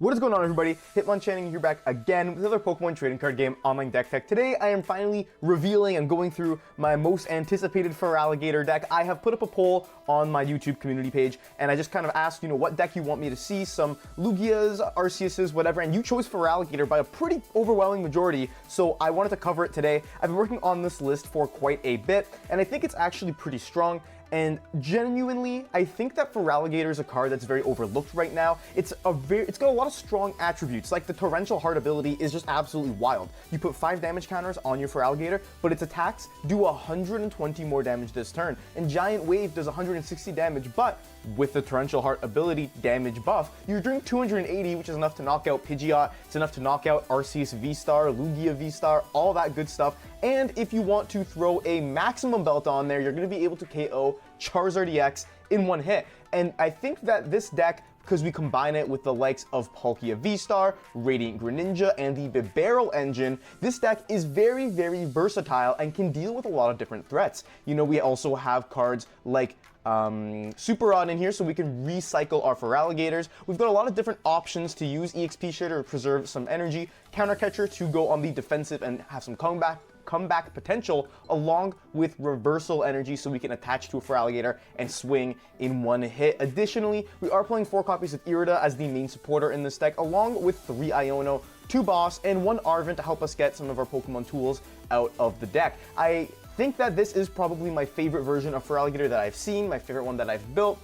What is going on, everybody? Hitmonchanning here back again with another Pokemon trading card game online deck tech. Today I am finally revealing and going through my most anticipated Feraligatr deck. I have put up a poll on my YouTube community page and I just kind of asked, what deck you want me to see, some Lugias, Arceuses, whatever, and you chose Feraligatr by a pretty overwhelming majority, so I wanted to cover it today. I've been working on this list for quite a bit and I think it's actually pretty strong. And genuinely, I think that Feraligatr is a card that's very overlooked right now. It's got a lot of strong attributes, like the Torrential Heart ability is just absolutely wild. You put 5 damage counters on your Feraligatr, but its attacks do 120 more damage this turn, and Giant Wave does 160 damage, but with the Torrential Heart ability damage buff, you're doing 280, which is enough to knock out Pidgeot, it's enough to knock out Arceus VSTAR, Lugia VSTAR, all that good stuff. And if you want to throw a Maximum Belt on there, you're going to be able to KO Charizard EX in one hit. And I think that this deck, because we combine it with the likes of Palkia VSTAR, Radiant Greninja, and the Bibarel engine, this deck is very, very versatile and can deal with a lot of different threats. We also have cards like Super Rod in here, so we can recycle our Feraligatrs. We've got a lot of different options to use EXP Share to preserve some energy, Counter Catcher to go on the defensive and have some comeback potential, along with Reversal Energy so we can attach to a Feraligatr and swing in one hit. Additionally, we are playing 4 copies of Irida as the main supporter in this deck, along with 3 Iono, 2 Boss, and 1 Arven to help us get some of our Pokemon tools out of the deck. I think that this is probably my favorite version of Feraligatr that I've seen, my favorite one that I've built.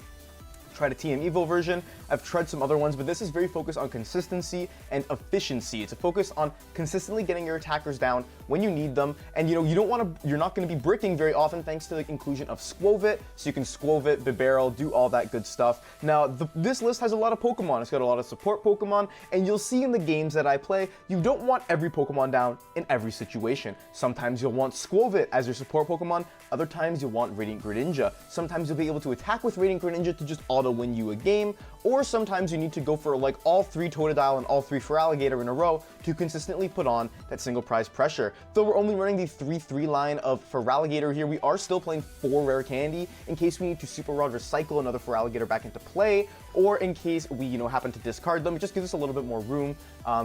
Tried a TM Evo version, I've tried some other ones, but this is very focused on consistency and efficiency. It's a focus on consistently getting your attackers down when you need them, and you're not going to be bricking very often thanks to the inclusion of Skwovet, so you can Skwovet, Bibarel, do all that good stuff. Now, this list has a lot of Pokemon. It's got a lot of support Pokemon, and you'll see in the games that I play, you don't want every Pokemon down in every situation. Sometimes you'll want Skwovet as your support Pokemon, other times you'll want Radiant Greninja. Sometimes you'll be able to attack with Radiant Greninja to just auto win you a game, or sometimes you need to go for like all 3 Totodile and all 3 Feraligatr in a row to consistently put on that single prize pressure. Though we're only running the 3-3 line of Feraligatr here, we are still playing 4 Rare Candy in case we need to Super Rod recycle another Feraligatr back into play, or in case we happen to discard them. It just gives us a little bit more room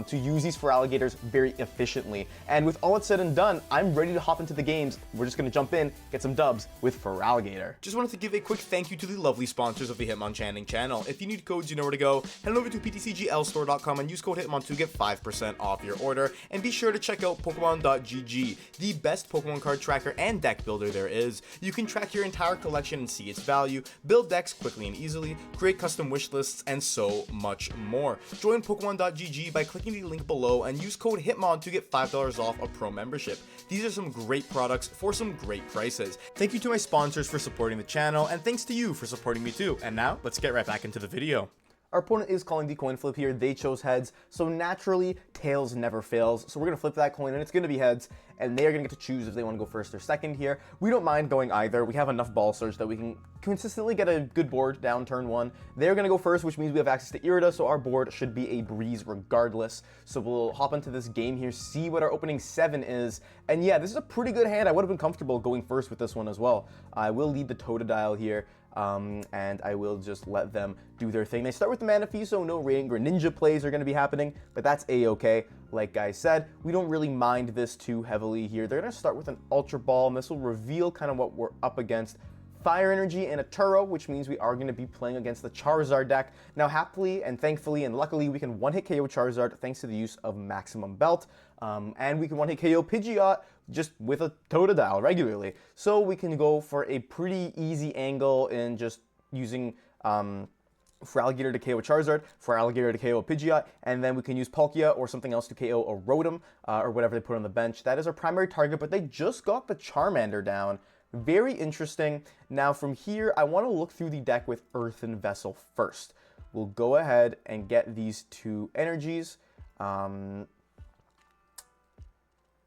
to use these Feraligatrs very efficiently. And with all it's said and done, I'm ready to hop into the games. We're just going to jump in, get some dubs with Feraligatr. Just wanted to give a quick thank you to the lovely sponsors of the Hitmonchanning channel. If you need codes, you know where to go. Head over to ptcglstore.com and use code Hitmon to get 5% off your order. And be sure to check out Pokemon.gg, the best Pokemon card tracker and deck builder there is. You can track your entire collection and see its value, build decks quickly and easily, create custom wish lists, and so much more. Join Pokemon.gg by clicking the link below and use code Hitmon to get $5 off a pro membership. These are some great products for some great prices. Thank you to my sponsors for supporting the channel, and thanks to you for supporting me too. And now, let's get right back into the video. Our opponent is calling the coin flip here. They chose heads, so naturally, tails never fails. So we're going to flip that coin, and it's going to be heads, and they are going to get to choose if they want to go first or second here. We don't mind going either. We have enough ball surge that we can consistently get a good board down turn 1. They're going to go first, which means we have access to Irida, so our board should be a breeze regardless. So we'll hop into this game here, see what our opening 7 is, and yeah, this is a pretty good hand. I would have been comfortable going first with this one as well. I will lead the Totodile here. And I will just let them do their thing. They start with the Manaphy, so no Radiant Greninja plays are going to be happening, but that's a-okay. Like I said, we don't really mind this too heavily here. They're going to start with an Ultra Ball, and this will reveal kind of what we're up against. Fire Energy and a Turo, which means we are going to be playing against the Charizard deck. Now, happily and thankfully and luckily, we can one-hit KO Charizard thanks to the use of Maximum Belt, and we can one-hit KO Pidgeot just with a Totodile regularly. So we can go for a pretty easy angle in just using Feraligatr to KO Charizard, Feraligatr to KO Pidgeot, and then we can use Palkia or something else to KO a Rotom or whatever they put on the bench. That is our primary target, but they just got the Charmander down. Very interesting. Now from here, I want to look through the deck with Earthen Vessel first. We'll go ahead and get these 2 energies.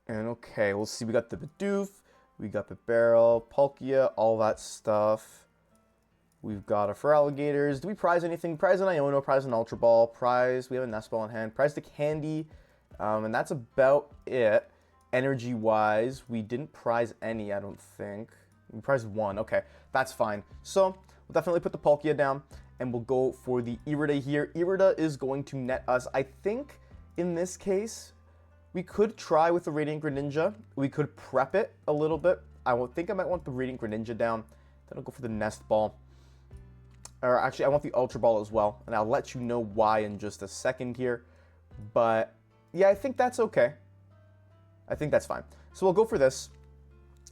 And okay, we'll see. We got the Bidoof, we got the Bibarel, Palkia, all that stuff. We've got our Feraligatrs. Do we prize anything? Prize an Iono, prize an Ultra Ball, prize. We have a Nest Ball in hand. Prize the Candy, and that's about it. Energy-wise, we didn't prize any, I don't think. We prized 1. Okay, that's fine. So we'll definitely put the Palkia down. and we'll go for the Irida here. Irida is going to net us, I think, in this case, we could try with the Radiant Greninja. We could prep it a little bit. I think I might want the Radiant Greninja down. Then I'll go for the Nest Ball. Or actually, I want the Ultra Ball as well. And I'll let you know why in just a second here. But yeah, I think that's okay. I think that's fine. So we'll go for this.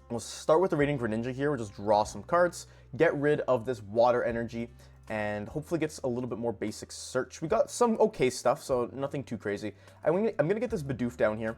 We'll start with the Radiant Greninja here. We'll just draw some cards, get rid of this Water Energy, and hopefully gets a little bit more basic search. We got some okay stuff, so nothing too crazy. I'm gonna get this Bidoof down here,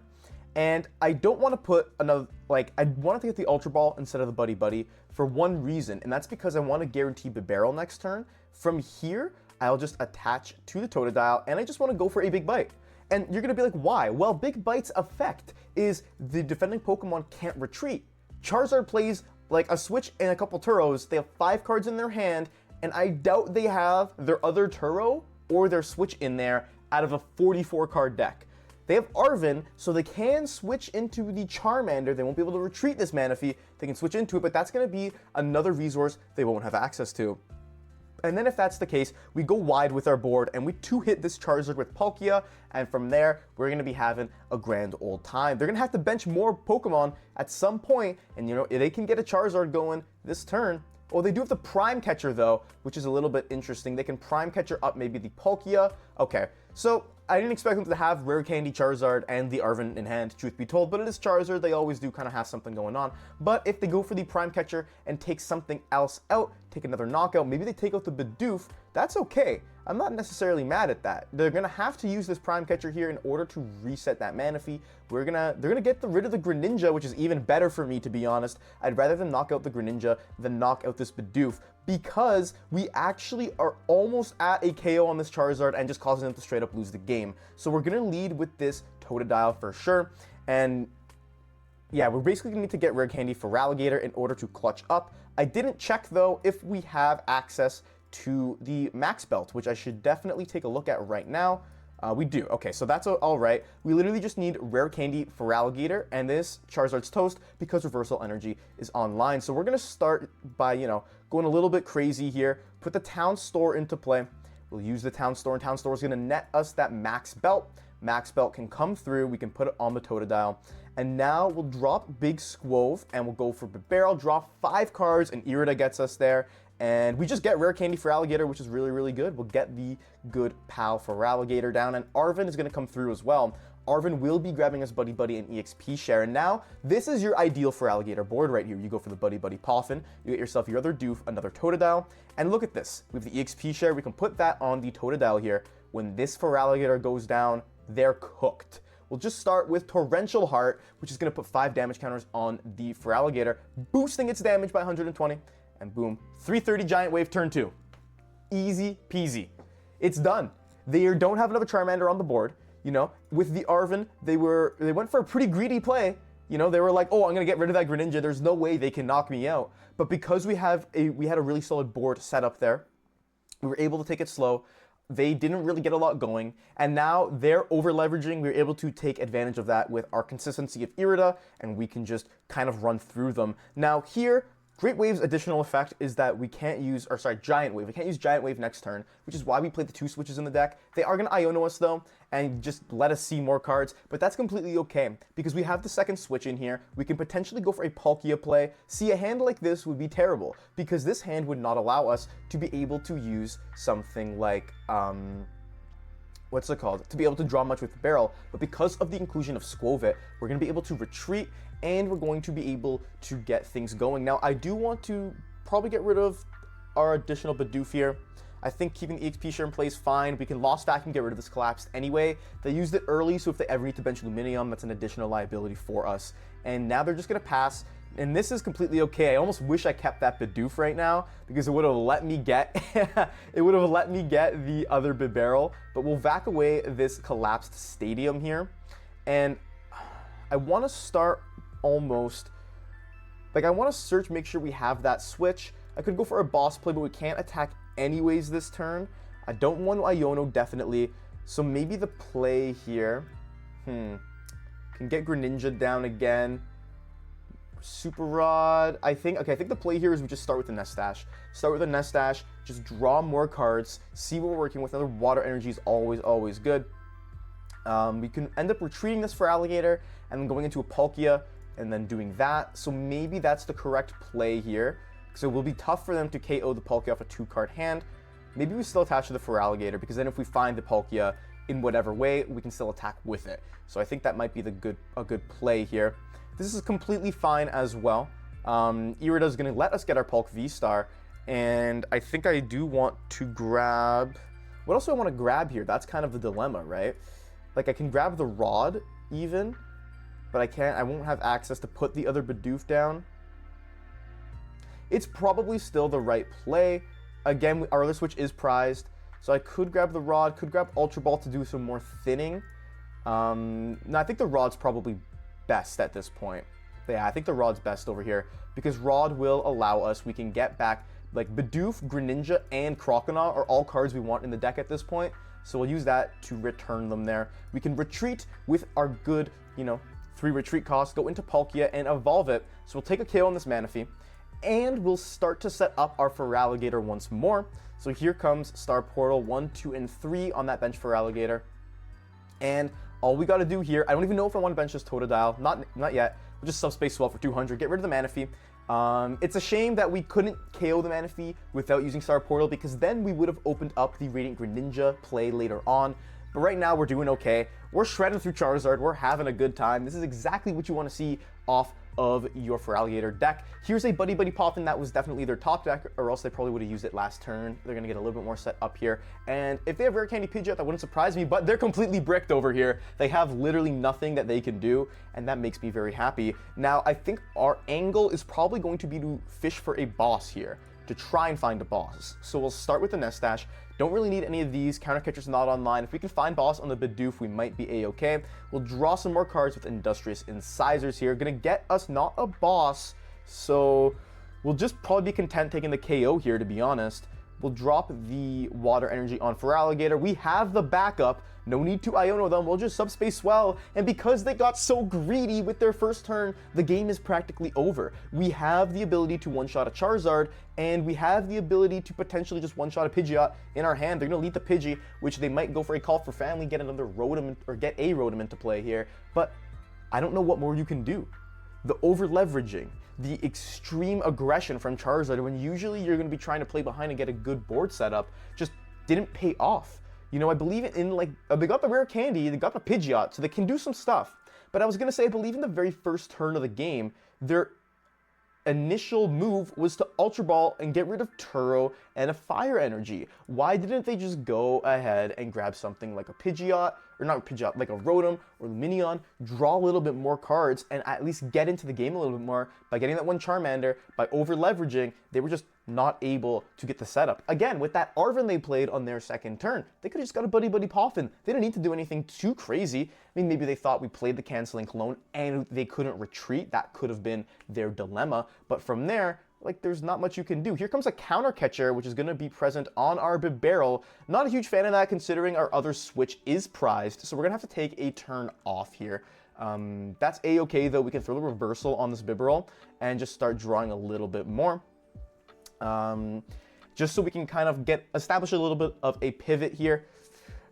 and I don't want to put another, like, I want to get the Ultra Ball instead of the Buddy-Buddy for one reason, and that's because I want to guarantee Bibarel next turn. From here, I'll just attach to the Totodile, and I just want to go for a Big Bite. And you're gonna be like, why? Well, Big Bite's effect is the defending Pokemon can't retreat. Charizard plays like a Switch and a couple Turos. They have 5 cards in their hand, and I doubt they have their other Turo or their Switch in there out of a 44 card deck. They have Arven, so they can switch into the Charmander. They won't be able to retreat this Manaphy. They can switch into it, but that's going to be another resource they won't have access to. And then if that's the case, we go wide with our board and we 2-hit this Charizard with Palkia, and from there, we're going to be having a grand old time. They're going to have to bench more Pokemon at some point, and you know, they can get a Charizard going this turn. Oh, they do have the Prime Catcher though, which is a little bit interesting. They can Prime Catcher up maybe the Palkia. Okay, so I didn't expect them to have Rare Candy Charizard and the Arven in hand, truth be told, but it is Charizard. They always do kind of have something going on. But if they go for the Prime Catcher and take something else out, take another knockout, maybe they take out the Bidoof, that's okay. I'm not necessarily mad at that. They're going to have to use this Prime Catcher here in order to reset that Manaphy. They're gonna get rid of the Greninja, which is even better for me, to be honest. I'd rather them knock out the Greninja than knock out this Bidoof, because we actually are almost at a KO on this Charizard and just causing them to straight up lose the game. So we're going to lead with this Totodile for sure. And yeah, we're basically going to need to get Rare Candy Feraligatr in order to clutch up. I didn't check, though, if we have access to the Max Belt, which I should definitely take a look at right now. We do. Okay, so that's all right. We literally just need Rare Candy Feraligatr and this Charizard's toast because Reversal Energy is online. So we're going to start by, you know, going a little bit crazy here. Put the Town Store into play. We'll use the Town Store, and Town Store is going to net us that Max Belt. Max Belt can come through. We can put it on the Totodile. And now we'll drop Big Skwovet, and we'll go for Bibarel, draw 5 cards, and Irida gets us there. And we just get Rare Candy Feraligatr, which is really, really good. We'll get the good pal Feraligatr down, and Arven is going to come through as well. Arven will be grabbing us Buddy-Buddy and EXP share, and now this is your ideal Feraligatr board right here. You go for the Buddy-Buddy Poffin, you get yourself your other Doof, another Totodile, and look at this. We have the EXP share. We can put that on the Totodile here. When this Feraligatr goes down, they're cooked. We'll just start with Torrential Heart, which is going to put 5 damage counters on the Feraligatr, boosting its damage by 120. And boom, 330 Giant Wave turn 2. Easy peasy. It's done. They don't have another Charmander on the board. You know, with the Arven, they went for a pretty greedy play. You know, they were like, oh, I'm going to get rid of that Greninja. There's no way they can knock me out. But because we had a really solid board set up there, we were able to take it slow. They didn't really get a lot going, and now they're over-leveraging. We're able to take advantage of that with our consistency of Irida, and we can just kind of run through them. Now here, Great Wave's additional effect is that we can't use, or sorry, Giant Wave. We can't use Giant Wave next turn, which is why we played the 2 switches in the deck. They are going to Iono us, though, and just let us see more cards, but that's completely okay, because we have the second switch in here. We can potentially go for a Palkia play. See, a hand like this would be terrible, because this hand would not allow us to be able to use something like, what's it called? To be able to draw much with Bibarel, but because of the inclusion of Skwovet, we're going to be able to retreat, and we're going to be able to get things going. Now, I do want to probably get rid of our additional Bidoof here. I think keeping the EXP share in play is fine. We can Lost Vacuum, get rid of this Collapsed anyway. They used it early, so if they ever need to bench Luminium, that's an additional liability for us. And now they're just going to pass, and this is completely okay. I almost wish I kept that Bidoof right now, because it would have let me get the other Bibarel. But we'll vac away this Collapsed Stadium here, and I want to start almost, like, I want to search, make sure we have that switch. I could go for a boss play, but we can't attack anyways this turn. I don't want Iono, definitely, so maybe the play here, can get Greninja down again. Super Rod, I think the play here is we just start with the Nest Dash. Start with the Nest Dash, just draw more cards, see what we're working with. Another Water Energy is always good. We can end up retreating this Feraligatr and then going into a Palkia and then doing that. So maybe that's the correct play here. So it will be tough for them to KO the Palkia off a 2-card hand. Maybe we still attach to the Feraligatr, because then if we find the Palkia in whatever way, we can still attack with it. So I think that might be a good play here. This is completely fine as well. Irida is going to let us get our Palk VSTAR, and I think I do want to grab... What else do I want to grab here? That's kind of the dilemma, right? Like, I can grab the Rod, even, but I won't have access to put the other Bidoof down. It's probably still the right play. Again, our other switch is prized, so I could grab the Rod, could grab Ultra Ball to do some more thinning. No, I think the Rod's probably best at this point. Yeah, I think the Rod's best over here, because Rod will allow us, we can get back, like, Bidoof, Greninja, and Croconaw are all cards we want in the deck at this point, so we'll use that to return them there. We can retreat with our good, 3 retreat costs, go into Palkia and evolve it, so we'll take a KO on this Manaphy, and we'll start to set up our Feraligatr once more. So here comes Star Portal 1, 2, and 3 on that bench Feraligatr. And all we got to do here, I don't even know if I want to bench this Totodile, not yet. We'll just Subspace Swell for 200, get rid of the Manaphy. It's a shame that we couldn't KO the Manaphy without using Star Portal, because then we would have opened up the Radiant Greninja play later on. But right now we're doing okay. We're shredding through Charizard, we're having a good time. This is exactly what you want to see off of your Feraligatr deck. Here's a Buddy-Buddy Poffin that was definitely their top deck, or else they probably would have used it last turn. They're going to get a little bit more set up here. And if they have Rare Candy Pidgeot, that wouldn't surprise me, but they're completely bricked over here. They have literally nothing that they can do, and that makes me very happy. Now, I think our angle is probably going to be to fish for a boss here, to try and find a boss. So we'll start with the Nest Dash. Don't really need any of these. Counter Catcher's not online. If we can find boss on the Bidoof, we might be a-okay. We'll draw some more cards with Industrious Incisors here. Gonna get us not a boss, so we'll just probably be content taking the KO here, to be honest. We'll drop the Water Energy on Feraligatr. We have the backup. No need to Iono them. We'll just Subspace Swell. And because they got so greedy with their first turn, the game is practically over. We have the ability to one-shot a Charizard, and we have the ability to potentially just one-shot a Pidgeot in our hand. They're going to lead the Pidgey, which they might go for a Call for Family, get another Rotom, or get a Rotom into play here. But I don't know what more you can do. The over-leveraging, the extreme aggression from Charizard, when usually you're going to be trying to play behind and get a good board setup, just didn't pay off. I believe in, like, they got the Rare Candy, they got the Pidgeot, so they can do some stuff. But I was going to say, I believe in the very first turn of the game, their initial move was to Ultra Ball and get rid of Turo and a Fire Energy. Why didn't they just go ahead and grab something like a Pidgeot, or not Pidgeot, like a Rotom or Minion, draw a little bit more cards, and at least get into the game a little bit more by getting that one Charmander, by over-leveraging? They were just not able to get the setup. Again, with that Arven they played on their second turn, they could have just got a Buddy-Buddy Poffin. They didn't need to do anything too crazy. I mean, maybe they thought we played the Canceling Clone and they couldn't retreat. That could have been their dilemma. But from there, like, there's not much you can do. Here comes a Counter Catcher, which is going to be present on our Bibarel. Not a huge fan of that, considering our other switch is prized, so we're going to have to take a turn off here. That's a-okay, though. We can throw the reversal on this Bibarel and just start drawing a little bit more. Just so we can kind of establish a little bit of a pivot here.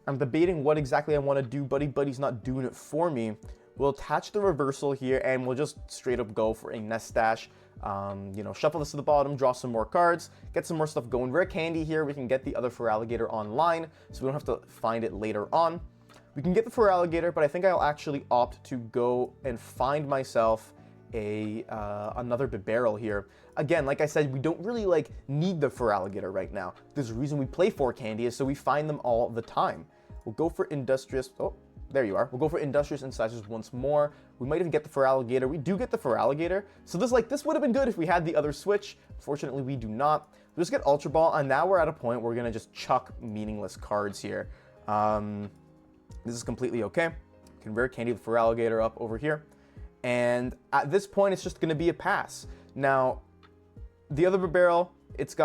I'm debating what exactly I want to do. Buddy-Buddy's not doing it for me. We'll attach the reversal here, and we'll just straight up go for a Nest Dash. Shuffle this to the bottom, draw some more cards, get some more stuff going. Rare Candy here, we can get the other Feraligatr online, so we don't have to find it later on. We can get the Feraligatr, but I think I'll actually opt to go and find myself another Bibarel here. Again, like I said, we don't really need the Feraligatr right now. There's a reason we play 4 Candy is so we find them all the time. We'll go for Industrious. Oh, there you are. We'll go for Industrious Incisors once more. We might even get the Feraligatr. We do get the Feraligatr. So this would have been good if we had the other switch. Fortunately, we do not. We'll just get Ultra Ball, and now we're at a point where we're going to just chuck meaningless cards here. This is completely okay. We can Rare Candy the Feraligatr up over here. And at this point, it's just going to be a pass. Now, the other Bibarel, it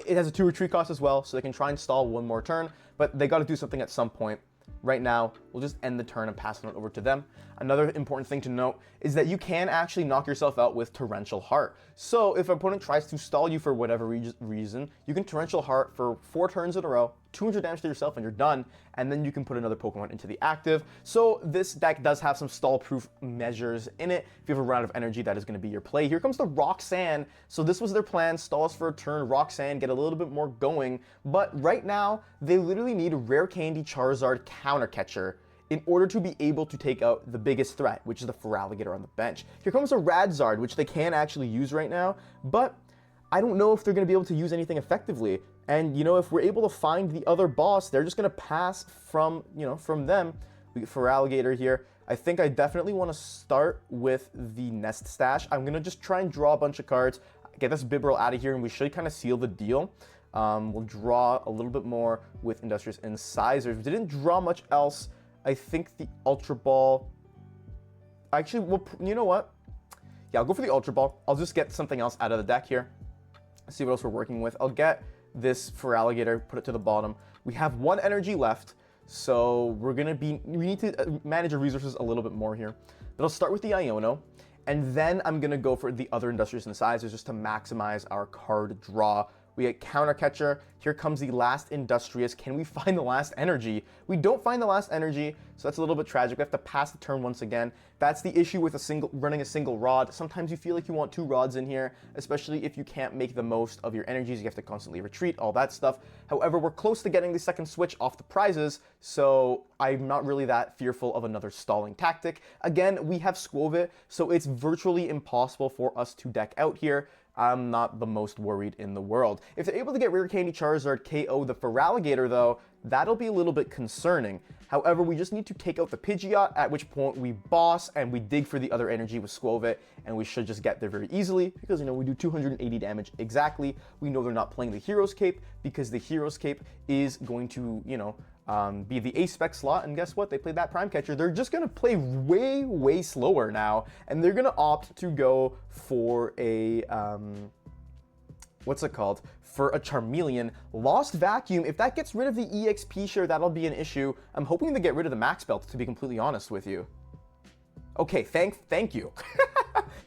has a 2 retreat cost as well, so they can try and stall one more turn, but they got to do something at some point. right now, we'll just end the turn and pass it over to them. Another important thing to note is that you can actually knock yourself out with Torrential Heart. So if an opponent tries to stall you for whatever reason, you can Torrential Heart for 4 turns in a row, 200 damage to yourself, and you're done, and then you can put another Pokemon into the active. So this deck does have some stall-proof measures in it. If you have a run out of energy, that is going to be your play. Here comes the Roxanne. So this was their plan, stall us for a turn, Roxanne, get a little bit more going, but right now, they literally need a Rare Candy Charizard Counter Catcher in order to be able to take out the biggest threat, which is the Feraligatr on the bench. Here comes a Radzard, which they can actually use right now, but I don't know if they're going to be able to use anything effectively. And, you know, if we're able to find the other boss, they're just going to pass from, from them. We get Feraligatr here. I think I definitely want to start with the Nest Stash. I'm going to just try and draw a bunch of cards, get this Bibarel out of here, and we should kind of seal the deal. We'll draw a little bit more with Industrious Incisors. We didn't draw much else. I think the Ultra Ball... Actually, well, you know what? Yeah, I'll go for the Ultra Ball. I'll just get something else out of the deck here. See what else we're working with. I'll get this Feraligatr, put it to the bottom. We have 1 energy left, so we need to manage our resources a little bit more here. But I'll start with the Iono, and then I'm gonna go for the other Industrious Incisors just to maximize our card draw. We get Counter Catcher. Here comes the last Industrious. Can we find the last energy? We don't find the last energy, so that's a little bit tragic. We have to pass the turn once again. That's the issue with running a single rod. Sometimes you feel like you want 2 rods in here, especially if you can't make the most of your energies. You have to constantly retreat, all that stuff. However, we're close to getting the second switch off the prizes, so I'm not really that fearful of another stalling tactic. Again, we have Skwovet, so it's virtually impossible for us to deck out here. I'm not the most worried in the world. If they're able to get Rare Candy Charizard KO the Feraligatr, though, that'll be a little bit concerning. However, we just need to take out the Pidgeot, at which point we boss and we dig for the other energy with Skwovet, and we should just get there very easily because, you know, we do 280 damage exactly. We know they're not playing the Hero's Cape because the Hero's Cape is going to, be the A-Spec slot, and guess what? They played that Prime Catcher. They're just going to play way, way slower now, and they're going to opt to go for a, what's it called? For a Charmeleon. Lost Vacuum, if that gets rid of the EXP share, that'll be an issue. I'm hoping to get rid of the Max Belt, to be completely honest with you. Okay, thank you.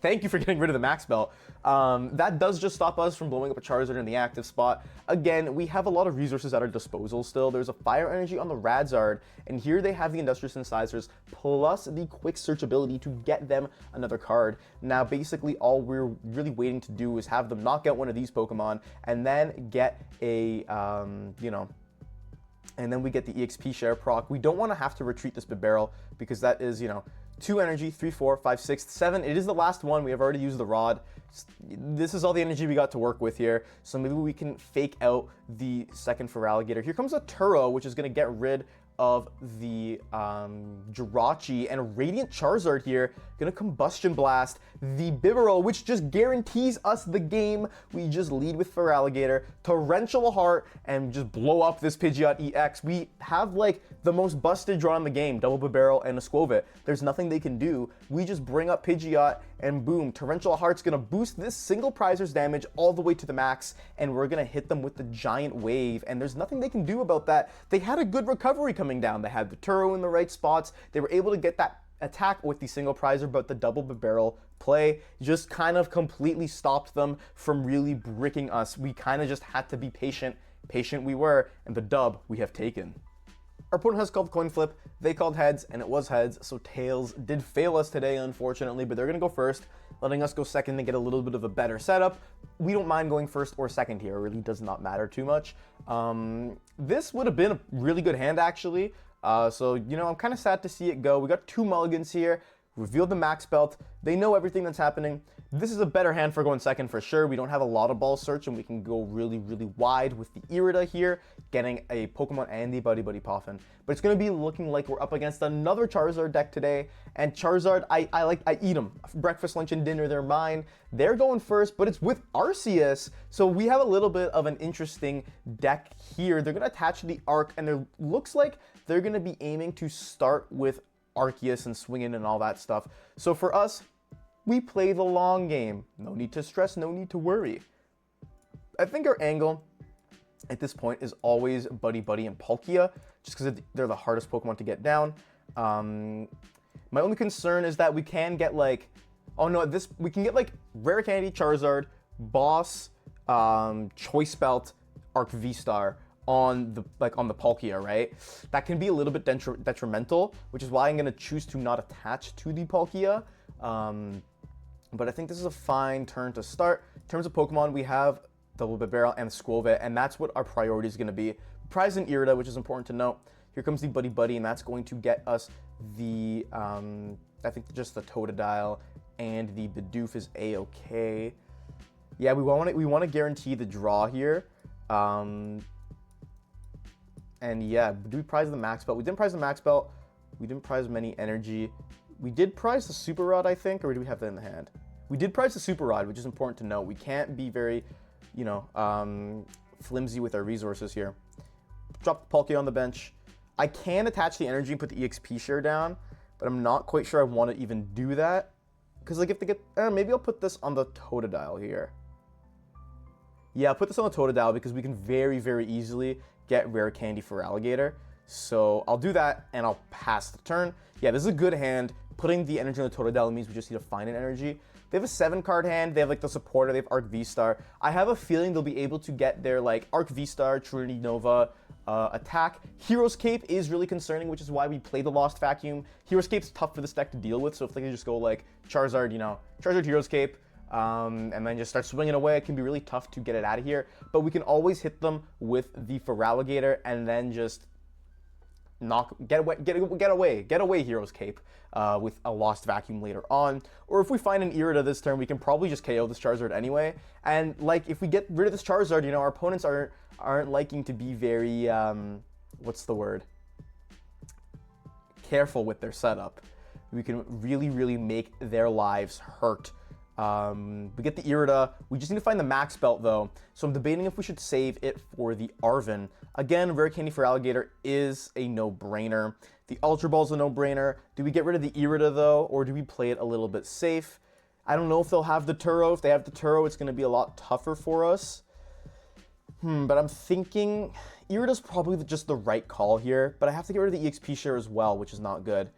Thank you for getting rid of the Max Belt. That does just stop us from blowing up a Charizard in the active spot. Again, we have a lot of resources at our disposal still. There's a Fire Energy on the Radzard, and here they have the Industrious Incisors plus the Quick Search ability to get them another card. Now, basically, all we're really waiting to do is have them knock out one of these Pokemon, and then get a, and then we get the EXP share proc. We don't want to have to retreat this Bibarel because that is, 2 energy, 3, 4, 5, 6, 7. It is the last one. We have already used the rod. This is all the energy we got to work with here. So maybe we can fake out the second Feraligatr. Here comes a Turo, which is going to get rid of the Jirachi, and Radiant Charizard here, gonna Combustion Blast the Bibarel, which just guarantees us the game. We just lead with Feraligatr, Torrential Heart, and just blow up this Pidgeot EX. We have like the most busted draw in the game, double Bibarel and a Skwovet. There's nothing they can do. We just bring up Pidgeot, and boom, Torrential Heart's gonna boost this single prizer's damage all the way to the max, and we're gonna hit them with the giant wave, and there's nothing they can do about that. They had a good recovery coming down. They had the Turo in the right spots. They were able to get that attack with the single prizer, but the double Bibarel play just kind of completely stopped them from really bricking us. We kind of just had to be patient. Patient we were, and the dub we have taken. Our opponent has called coin flip. They called heads, and it was heads, so tails did fail us today, unfortunately, but they're going to go first, letting us go second and get a little bit of a better setup. We don't mind going first or second here. It really does not matter too much. This would have been a really good hand, actually. So, I'm kind of sad to see it go. We got 2 mulligans here, revealed the max belt. They know everything that's happening. This is a better hand for going second for sure. We don't have a lot of ball search, and we can go really, really wide with the Irida here, getting a Pokemon and the Buddy-Buddy Poffin. But it's going to be looking like we're up against another Charizard deck today. And Charizard, I eat them. Breakfast, lunch, and dinner, they're mine. They're going first, but it's with Arceus. So we have a little bit of an interesting deck here. They're going to attach the Arc, and it looks like they're going to be aiming to start with Arceus and swinging and all that stuff. So for us, we play the long game. No need to stress, no need to worry. I think our angle at this point is always Buddy-Buddy and Palkia, just because they're the hardest Pokemon to get down. My only concern is that we can get like, oh no, we can get like Rare Candy, Charizard, Boss, Choice Belt, Arc VSTAR on the Palkia, right? That can be a little bit detrimental, which is why I'm gonna choose to not attach to the Palkia. But I think this is a fine turn to start. In terms of Pokemon, we have the Bibarel and Skwovet, and that's what our priority is going to be. Prize and Irida, which is important to note. Here comes the Buddy-Buddy, and that's going to get us the, I think just the Totodile, and the Bidoof is A-okay. Yeah, we want to guarantee the draw here. And yeah, do we prize the Max Belt? We didn't prize the Max Belt. We didn't prize many energy. We did prize the Super Rod, I think, or do we have that in the hand? We did prize the Super Rod, which is important to note. We can't be very, you know, flimsy with our resources here. Drop the Palkia on the bench. I can attach the energy and put the EXP share down, but I'm not quite sure I want to even do that. Because, like, if they get, maybe I'll put this on the Totodile here. Yeah, I'll put this on the Totodile because we can very, very easily get Rare Candy Feraligatr. So I'll do that, and I'll pass the turn. Yeah, this is a good hand. Putting the energy on the Totodile means we just need to find an energy. They have a 7-card hand. They have, like, the supporter. They have Arc VSTAR. I have a feeling they'll be able to get their, like, Arc VSTAR, Trinity Nova attack. Hero's Cape is really concerning, which is why we play the Lost Vacuum. Hero's Cape's tough for this deck to deal with, so if they can just go, like, Charizard, you know, Charizard Hero's Cape, and then just start swinging away, it can be really tough to get it out of here. But we can always hit them with the Feraligatr and then just get away Hero's Cape with a Lost Vacuum later on. Or if we find an Irida this turn, we can probably just KO this Charizard anyway. And like, if we get rid of this Charizard, you know, our opponents aren't liking to be very what's the word? Careful with their setup. We can really make their lives hurt. We get the Irida. We just need to find the Max Belt though. So I'm debating if we should save it for the Arven. Again, Rare Candy Feraligatr is a no-brainer. The Ultra Ball is a no-brainer. Do we get rid of the Irida though, or do we play it a little bit safe? I don't know if they'll have the Turo. If they have the Turo, it's going to be a lot tougher for us. But I'm thinking Irida's probably just the right call here, but I have to get rid of the EXP share as well, which is not good.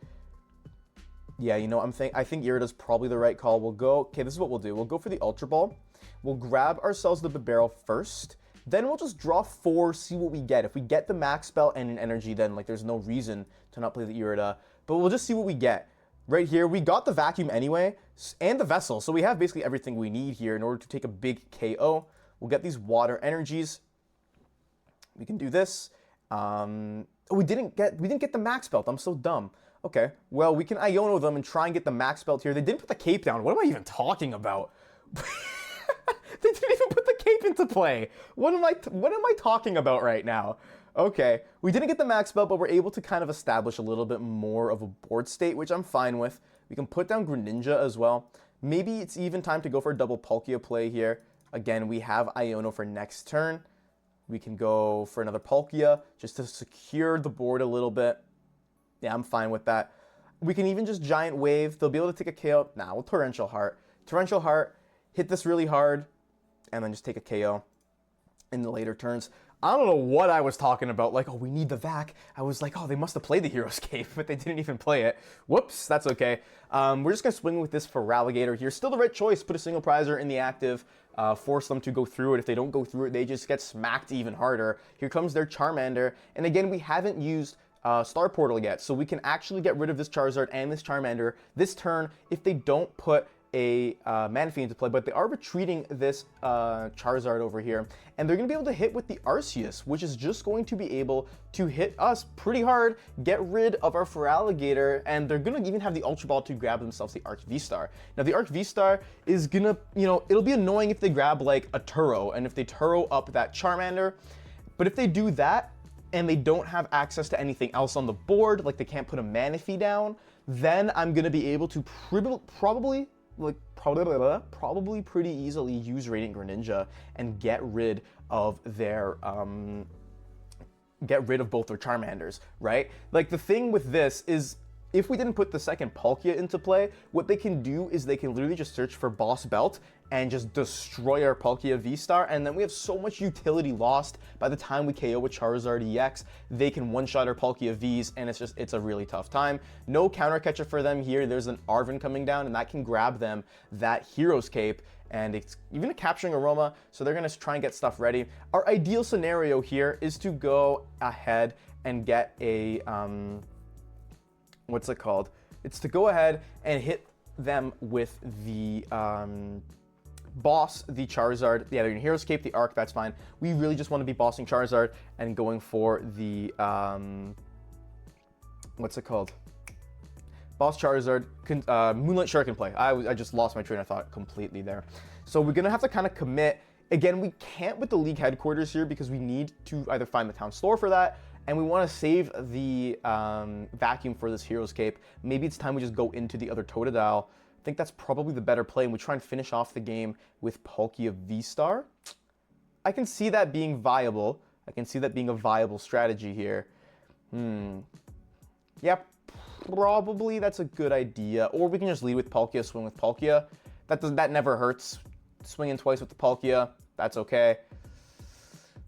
Yeah, you know, I think Irida's probably the right call. We'll go, okay, this is what we'll do. We'll go for the Ultra Ball. We'll grab ourselves the Bibarel first. Then we'll just draw 4, see what we get. If we get the Max Belt and an energy, then like there's no reason to not play the Irida. But we'll just see what we get. Right here, we got the Vacuum anyway, and the Vessel. So we have basically everything we need here in order to take a big KO. We'll get these Water Energies. We can do this. Oh, we didn't get the Max Belt. I'm so dumb. Okay, well, we can Iono them and try and get the Max Belt here. They didn't put the cape down. What am I even talking about? They didn't even put the cape into play. What am I talking about right now? Okay, we didn't get the Max Belt, but we're able to kind of establish a little bit more of a board state, which I'm fine with. We can put down Greninja as well. Maybe it's even time to go for a double Palkia play here. Again, we have Iono for next turn. We can go for another Palkia just to secure the board a little bit. Yeah, I'm fine with that. We can even just Giant Wave. They'll be able to take a KO. Nah, we'll Torrential Heart. Torrential Heart, hit this really hard, and then just take a KO in the later turns. I don't know what I was talking about. Like, oh, we need the Vac. I was like, oh, they must have played the Hero's Cape, but they didn't even play it. Whoops, that's okay. We're just going to swing with this Feraligatr here. Still the right choice. Put a single prizer in the active. Force them to go through it. If they don't go through it, they just get smacked even harder. Here comes their Charmander. And again, we haven't used Star Portal yet, so we can actually get rid of this Charizard and this Charmander this turn if they don't put a Manaphy into play, but they are retreating this Charizard over here, and they're going to be able to hit with the Arceus, which is just going to be able to hit us pretty hard, get rid of our Feraligatr, and they're going to even have the Ultra Ball to grab themselves the Arc VSTAR. Now, the Arc VSTAR is going to, you know, it'll be annoying if they grab, like, a Turo, and if they Turo up that Charmander, but if they do that, and they don't have access to anything else on the board, like they can't put a Manaphy down, then I'm going to be able to probably pretty easily use Radiant Greninja and get rid of their both their Charmanders, right? Like, the thing with this is if we didn't put the second Palkia into play, what they can do is they can literally just search for Boss Belt and just destroy our Palkia VSTAR, and then we have so much utility lost by the time we KO with Charizard EX. They can one-shot our Palkia Vs, and it's a really tough time. No counter catcher for them here. There's an Arven coming down, and that can grab them that Hero's Cape, and it's even a capturing aroma, so they're gonna try and get stuff ready. Our ideal scenario here is to go ahead and get a, what's it called? It's to go ahead and hit them with the, boss the Charizard. Yeah, they're gonna Hero's Cape the Arc, that's fine. We really just want to be bossing Charizard and going for the, what's it called? Boss Charizard, Moonlight Shuriken play. I just lost my train of thought completely there. So we're gonna have to kind of commit. Again, we can't with the league headquarters here because we need to either find the town store for that, and we want to save the vacuum for this Hero's Cape. Maybe it's time we just go into the other Totodile. I think that's probably the better play, and we try and finish off the game with Palkia VSTAR. I can see that being viable. I can see that being a viable strategy here. Yeah, probably that's a good idea. Or we can just lead with Palkia, swing with Palkia. That never hurts. Swinging twice with the Palkia, that's okay.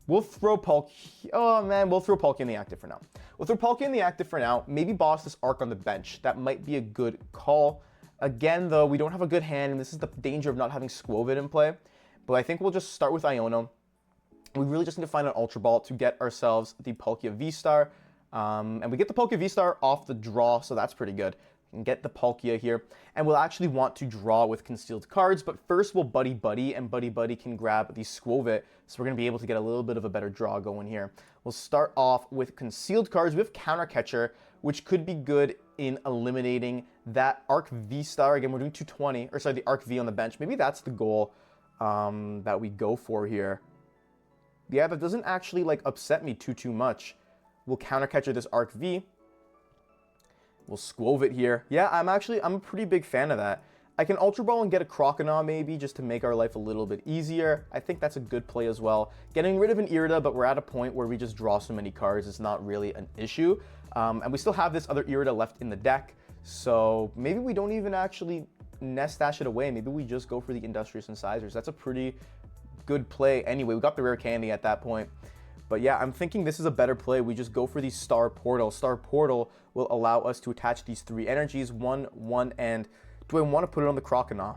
We'll throw Palkia. Oh man, we'll throw Palkia in the active for now. We'll throw Palkia in the active for now. Maybe boss this Arc on the bench. That might be a good call. Again, though, we don't have a good hand, and this is the danger of not having Skwovet in play. But I think we'll just start with Iono. We really just need to find an Ultra Ball to get ourselves the Palkia VSTAR. And we get the Palkia VSTAR off the draw, so that's pretty good. We can get the Palkia here. And we'll actually want to draw with concealed cards, but first we'll Buddy-Buddy, and Buddy-Buddy can grab the Skwovet, so we're going to be able to get a little bit of a better draw going here. We'll start off with concealed cards. We have Counter Catcher, which could be good in eliminating that Arc VSTAR. Again, we're doing 220, or sorry, the Arc V on the bench. Maybe that's the goal that we go for here. Yeah, that doesn't actually like upset me too much. We'll Counter Catcher this Arc V. We'll Skwovet here. Yeah, I'm a pretty big fan of that. I can Ultra Ball and get a Croconaw maybe just to make our life a little bit easier. I think that's a good play as well. Getting rid of an Irida, but we're at a point where we just draw so many cards, it's not really an issue. And we still have this other Irida left in the deck, so maybe we don't even actually Nest Stash it away. Maybe we just go for the Industrious Incisors. That's a pretty good play anyway. We got the Rare Candy at that point. But yeah, I'm thinking this is a better play. We just go for the Star Portal. Star Portal will allow us to attach these three energies, 1, and do I want to put it on the Croconaw?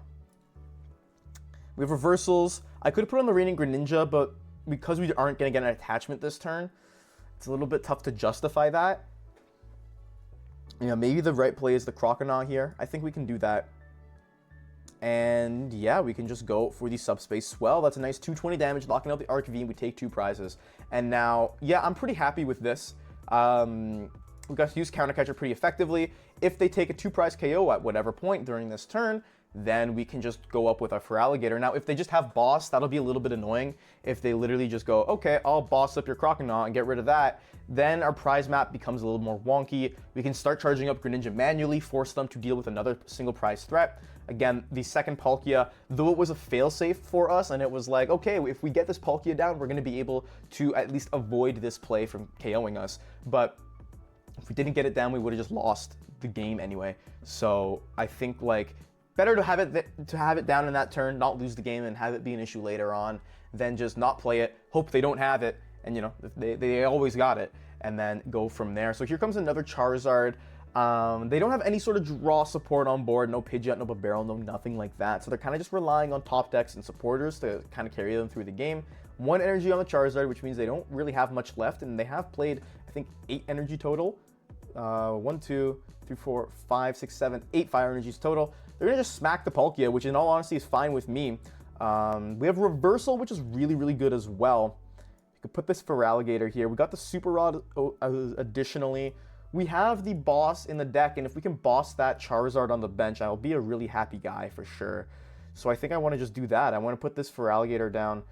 We have reversals. I could put it on the Radiant Greninja, but because we aren't going to get an attachment this turn, it's a little bit tough to justify that. Yeah, maybe the right play is the Croconaw here. I think we can do that. And yeah, we can just go for the Subspace Swell. That's a nice 220 damage, locking out the Arc V, and we take 2 prizes. And now, yeah, I'm pretty happy with this. We got to use Counter Catcher pretty effectively. If they take a 2-prize KO at whatever point during this turn, then we can just go up with our Feraligatr. Now, if they just have Boss, that'll be a little bit annoying. If they literally just go, okay, I'll Boss up your Croconaw and get rid of that, then our prize map becomes a little more wonky. We can start charging up Greninja manually, force them to deal with another single prize threat. Again, the second Palkia, though it was a failsafe for us, and it was like, okay, if we get this Palkia down, we're going to be able to at least avoid this play from KOing us. But if we didn't get it down, we would have just lost the game anyway. So I think like better to have it down in that turn, not lose the game, and have it be an issue later on, than just not play it, hope they don't have it, and you know they always got it, and then go from there. So here comes another Charizard. They don't have any sort of draw support on board, no Pidgeot, no Bibarel, no nothing like that. So they're kind of just relying on top decks and supporters to kind of carry them through the game. 1 energy on the Charizard, which means they don't really have much left, and they have played, I think, 8 energy total. 1, 2, 3, 4, 5, 6, 7, 8 fire energies total. They're gonna just smack the Palkia, which in all honesty is fine with me. We have Reversal, which is really good as well. You could put this Feraligatr here. We got the Super Rod additionally. We have the Boss in the deck, and if we can boss that Charizard on the bench, I'll be a really happy guy for sure. So I think I want to just do that. I want to put this Feraligatr down.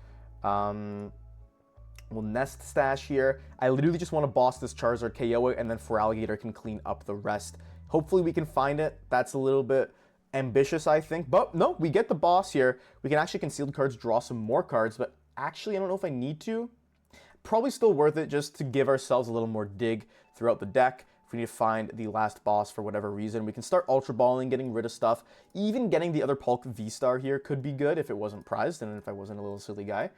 We'll Nest Stash here. I literally just want to boss this Charizard, KO it, and then Feraligatr can clean up the rest. Hopefully we can find it. That's a little bit ambitious, I think. But no, we get the boss here. We can actually conceal the cards, draw some more cards, but actually I don't know if I need to. Probably still worth it just to give ourselves a little more dig throughout the deck. if we need to find the last boss for whatever reason, we can start Ultra Balling, getting rid of stuff. Even getting the other Palk VSTAR here could be good if it wasn't prized and if I wasn't a little silly guy.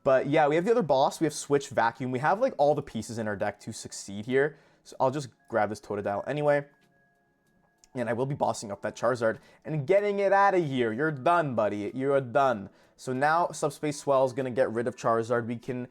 But yeah, we have the other boss. We have Switch Vacuum. We have like all the pieces in our deck to succeed here. So I'll just grab this Totodile anyway. And I will be bossing up that Charizard and getting it out of here. You're done, buddy. You're done. So now Subspace Swell is going to get rid of Charizard. We can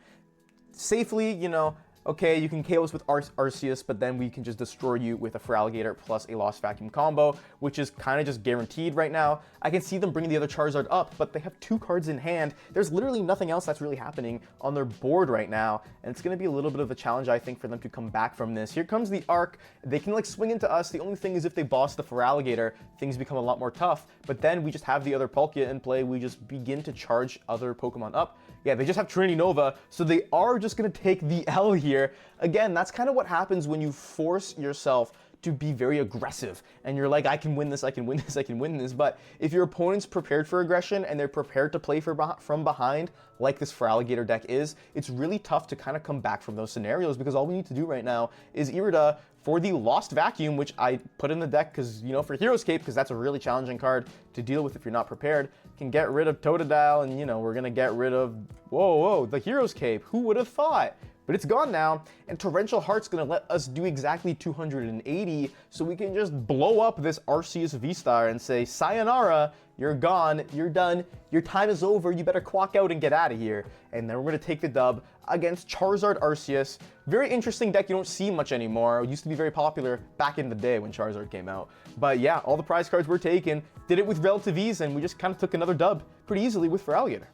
safely, you know, okay, you can KO us with Arceus, but then we can just destroy you with a Feraligatr plus a Lost Vacuum combo, which is kind of just guaranteed right now. I can see them bringing the other Charizard up, but they have 2 cards in hand. There's literally nothing else that's really happening on their board right now, and it's going to be a little bit of a challenge, I think, for them to come back from this. Here comes the Arc. They can, like, swing into us. The only thing is if they boss the Feraligatr, things become a lot more tough, but then we just have the other Palkia in play. We just begin to charge other Pokemon up. Yeah, they just have Trinity Nova, so they are just going to take the L here. Again, that's kind of what happens when you force yourself to be very aggressive, and you're like, I can win this, I can win this, I can win this. But if your opponent's prepared for aggression and they're prepared to play from behind, like this Feraligatr deck is, it's really tough to kind of come back from those scenarios, because all we need to do right now is Irida for the Lost Vacuum, which I put in the deck because, you know, for Hero's Cape, because that's a really challenging card to deal with if you're not prepared, can get rid of Totodile, and, you know, we're going to get rid of, whoa, the Hero's Cape. Who would have thought? But it's gone now, and Torrential Heart's going to let us do exactly 280, so we can just blow up this Arceus VSTAR and say, sayonara, you're gone, you're done, your time is over, you better quack out and get out of here. And then we're going to take the dub against Charizard Arceus. Very interesting deck you don't see much anymore. It used to be very popular back in the day when Charizard came out. But yeah, all the prize cards were taken, did it with relative ease, and we just kind of took another dub pretty easily with Feraligatr.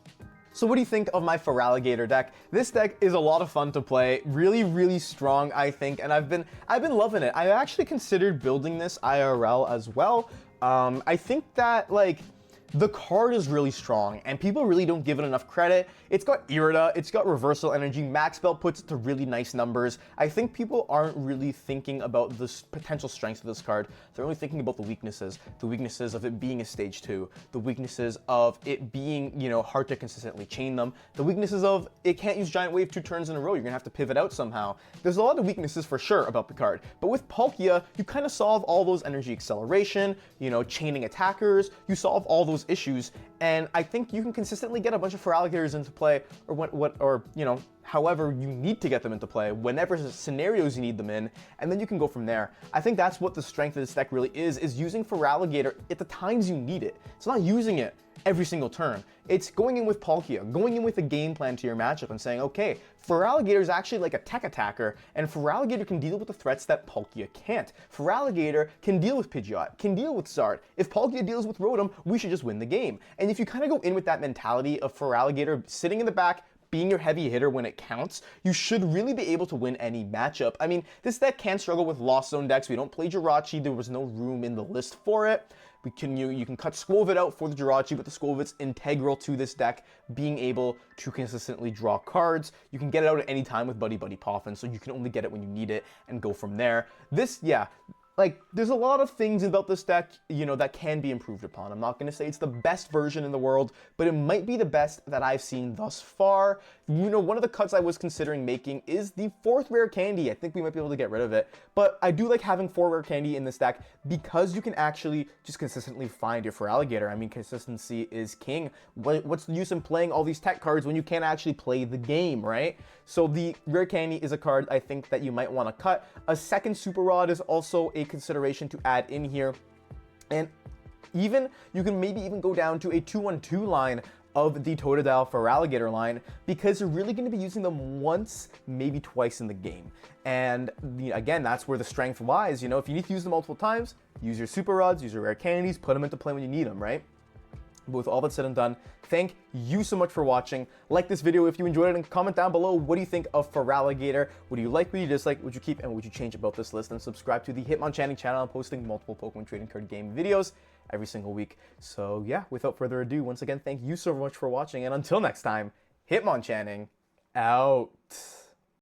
So what do you think of my Feraligatr deck? This deck is a lot of fun to play, really, really strong, I think, and I've been loving it. I actually considered building this IRL as well. I think that, like, the card is really strong, and people really don't give it enough credit. It's got Irida, it's got Reversal Energy, Max Belt puts it to really nice numbers. I think people aren't really thinking about the potential strengths of this card. They're only thinking about the weaknesses of it being a stage 2, the weaknesses of it being, you know, hard to consistently chain them, the weaknesses of it can't use Giant Wave 2 turns in a row, you're gonna have to pivot out somehow. There's a lot of weaknesses for sure about the card, but with Palkia, you kind of solve all those energy acceleration, you know, chaining attackers, you solve all those issues, and I think you can consistently get a bunch of Feraligatrs into play, or you know, however you need to get them into play, whenever scenarios you need them in, and then you can go from there. I think that's what the strength of this deck really is using Feraligatr at the times you need it. It's not using it every single turn. It's going in with Palkia, going in with a game plan to your matchup and saying, okay, Feraligatr is actually like a tech attacker, and Feraligatr can deal with the threats that Palkia can't. Feraligatr can deal with Pidgeot, can deal with Zard. If Palkia deals with Rotom, we should just win the game. And if you kind of go in with that mentality of Feraligatr sitting in the back, being your heavy hitter when it counts, you should really be able to win any matchup. I mean, this deck can struggle with Lost Zone decks. We don't play Jirachi. There was no room in the list for it. You can cut Skwovet out for the Jirachi, but the Skwovet's integral to this deck, being able to consistently draw cards. You can get it out at any time with Buddy-Buddy Poffin, so you can only get it when you need it and go from there. This, yeah, like, there's a lot of things about this deck, you know, that can be improved upon. I'm not going to say it's the best version in the world, but it might be the best that I've seen thus far. You know, one of the cuts I was considering making is the 4th Rare Candy. I think we might be able to get rid of it, but I do like having 4 Rare Candy in this deck because you can actually just consistently find your Feraligatr. I mean, consistency is king. What's the use in playing all these tech cards when you can't actually play the game, right? So the Rare Candy is a card I think that you might want to cut. A second Super Rod is also a consideration to add in here, and even you can maybe even go down to a 2-1-2 line of the Totodile Feraligatr line, because you're really going to be using them once, maybe twice in the game. And again, that's where the strength lies. You know, if you need to use them multiple times, use your Super Rods, use your Rare Candies, put them into play when you need them, right? But with all that said and done, thank you so much for watching. Like this video if you enjoyed it, and comment down below what do you think of Feraligatr. What do you like, what do you dislike, what would you keep, and what would you change about this list? And subscribe to the Hitmonchanting channel. I'm posting multiple Pokemon trading card game videos every single week. So yeah, without further ado, once again, thank you so much for watching, and until next time, Hitmonchanting out.